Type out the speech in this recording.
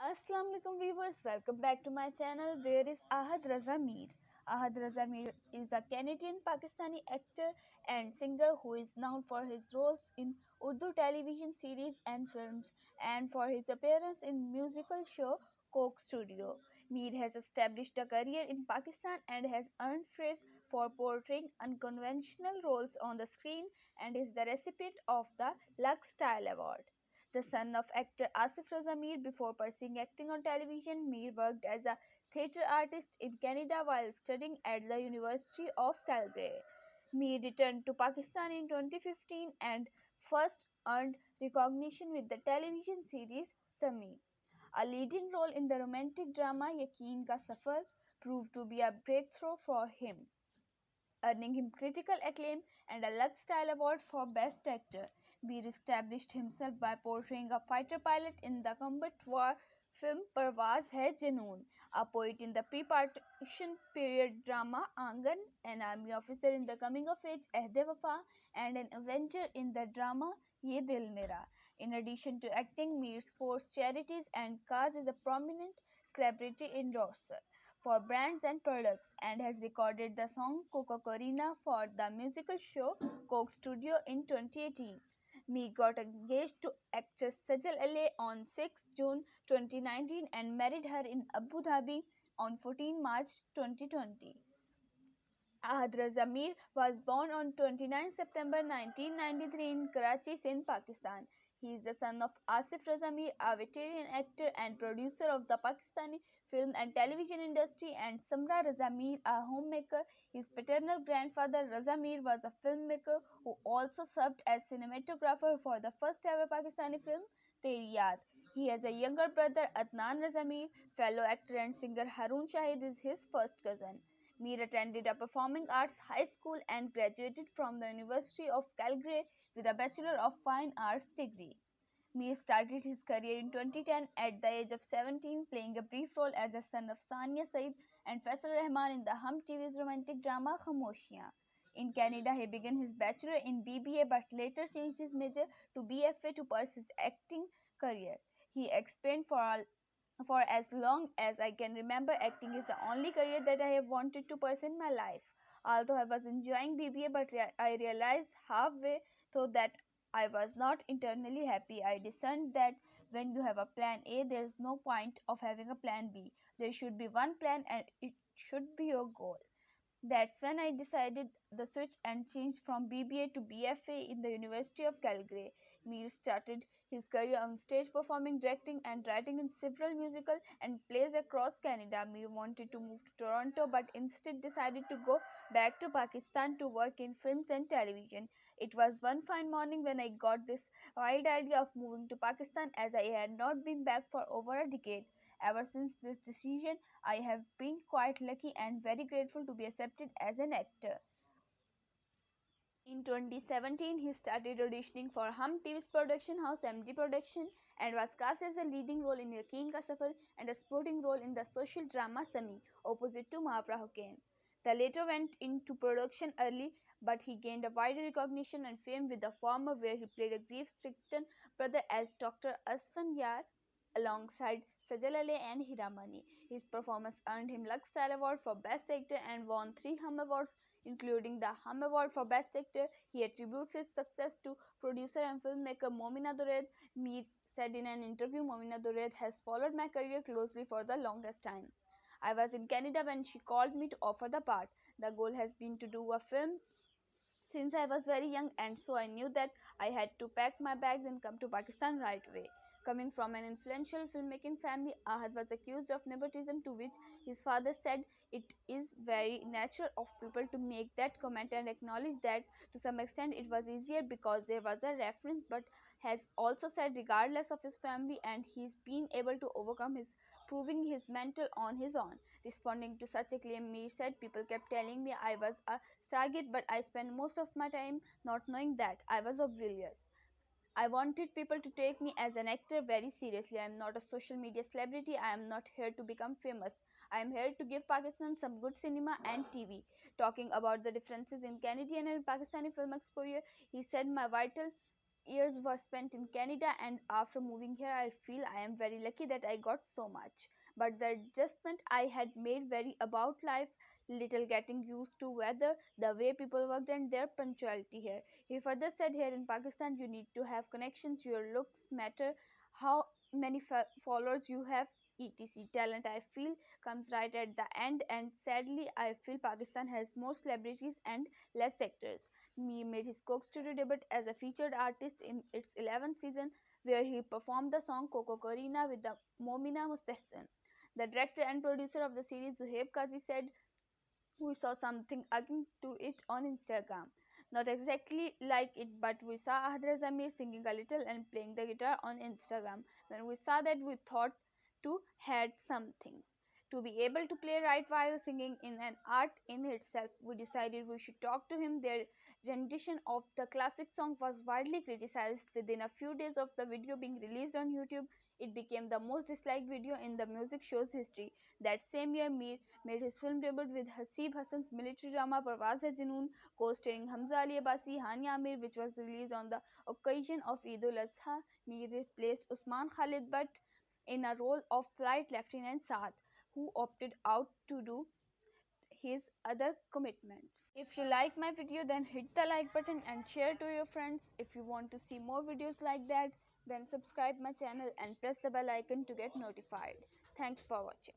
Assalamu alaikum viewers, welcome back to my channel. There is Ahad Raza Mir. Ahad Raza Mir is a Canadian Pakistani actor and singer who is known for his roles in Urdu television series and films and for his appearance in musical show Coke Studio. Mir has established a career in Pakistan and has earned praise for portraying unconventional roles on the screen and is the recipient of the Lux Style Award. The son of actor Asif Raza Mir, before pursuing acting on television, Mir worked as a theatre artist in Canada while studying at the University of Calgary. Mir returned to Pakistan in 2015 and first earned recognition with the television series Sami. A leading role in the romantic drama Yakeen Ka Safar proved to be a breakthrough for him, earning him critical acclaim and a Lux Style Award for Best Actor. Beer established himself by portraying a fighter pilot in the combat war film Parvaz Hai Janoon, a poet in the pre-partition period drama Angan, an army officer in the coming-of-age Ahde Wafa, and an Avenger in the drama Ye Dil Mera. In addition to acting, Mir sports charities and cars is a prominent celebrity endorser for brands and products and has recorded the song Coca Corina for the musical show Coke Studio in 2018. Me got engaged to actress Sajal Ali on 6 June 2019 and married her in Abu Dhabi on 14 March 2020. Ahad Raza Mir was born on 29 September 1993 in Karachi, Sindh, Pakistan. He is the son of Asif Raza Mir, a veteran actor and producer of the Pakistani film and television industry, and Samra Raza Mir, a homemaker. His paternal grandfather Raza Mir was a filmmaker who also served as cinematographer for the first ever Pakistani film Teri Yaad. He has a younger brother Adnan Raza Mir. Fellow actor and singer Harun Shahid is his first cousin. Mir attended a performing arts high school and graduated from the University of Calgary with a Bachelor of Fine Arts degree. Mir started his career in 2010 at the age of 17, playing a brief role as the son of Sania Saeed and Faisal Rahman in the Hum TV's romantic drama Khamoshiyan. In Canada, he began his bachelor in BBA but later changed his major to BFA to pursue his acting career. He explained for as long as I can remember, acting is the only career that I have wanted to pursue in my life. Although I was enjoying BBA, but I realized halfway through that I was not internally happy. I discerned that when you have a plan A, there is no point of having a plan B. There should be one plan and it should be your goal. That's when I decided the switch and changed from BBA to BFA in the University of Calgary. Mir started his career on stage performing, directing, and writing in several musical and plays across Canada. Mir wanted to move to Toronto but instead decided to go back to Pakistan to work in films and television. It was one fine morning when I got this wild idea of moving to Pakistan as I had not been back for over a decade. Ever since this decision, I have been quite lucky and very grateful to be accepted as an actor. In 2017, he started auditioning for Hum TV's production house MD Production and was cast as a leading role in Yakeen Ka Safar and a supporting role in the social drama Sami, opposite to Mahapra Hussain. The latter went into production early, but he gained a wider recognition and fame with the former, where he played a grief-stricken brother as Dr. Asfan Yar alongside Sajal Ali and Hiramani. His performance earned him Lux Style Award for Best Actor and won 3 Hum Awards, including the Hum Award for Best Actor. He attributes his success to producer and filmmaker Momina Durred. Mir said in an interview, Momina Durred has followed my career closely for the longest time. I was in Canada when she called me to offer the part. The goal has been to do a film since I was very young, and so I knew that I had to pack my bags and come to Pakistan right away. Coming from an influential filmmaking family, Ahad was accused of nepotism, to which his father said it is very natural of people to make that comment and acknowledge that to some extent it was easier because there was a reference, but has also said regardless of his family and he's been able to overcome his proving his mental on his own. Responding to such a claim, Mir said, people kept telling me I was a target, but I spent most of my time not knowing that I was oblivious. I wanted people to take me as an actor very seriously. I am not a social media celebrity. I am not here to become famous. I am here to give Pakistan some good cinema and TV. Talking about the differences in Canadian and Pakistani film exposure, he said, my vital years were spent in Canada, and after moving here, I feel I am very lucky that I got so much. But the adjustment I had made very about life, little getting used to weather, the way people worked, and their punctuality here. He further said, here in Pakistan, you need to have connections, your looks matter, how many followers you have, etc. Talent, I feel, comes right at the end, and sadly, I feel Pakistan has more celebrities and less actors. Mir made his Coke Studio debut as a featured artist in its 11th season, where he performed the song Coco Corina with the Momina Mustahsan. The director and producer of the series, Zuhaib Kazi, said, we saw something akin to it on Instagram. Not exactly like it, but we saw Ahad Zamir singing a little and playing the guitar on Instagram. When we saw that, we thought to had something. To be able to play right while singing in an art in itself, we decided we should talk to him. Their rendition of the classic song was widely criticized. Within a few days of the video being released on YouTube, it became the most disliked video in the music show's history. That same year, Mir made his film debut with Haseeb Hassan's military drama Parwaaz Hai Junoon, co-starring Hamza Ali Abbasi, Hania Amir, which was released on the occasion of Eid ul-Adha. Mir replaced Usman Khalid Butt in a role of Flight Lieutenant Saad, who opted out to do his other commitments. If you like my video, then hit the like button and share to your friends. If you want to see more videos like that, then subscribe my channel and press the bell icon to get notified. Thanks for watching.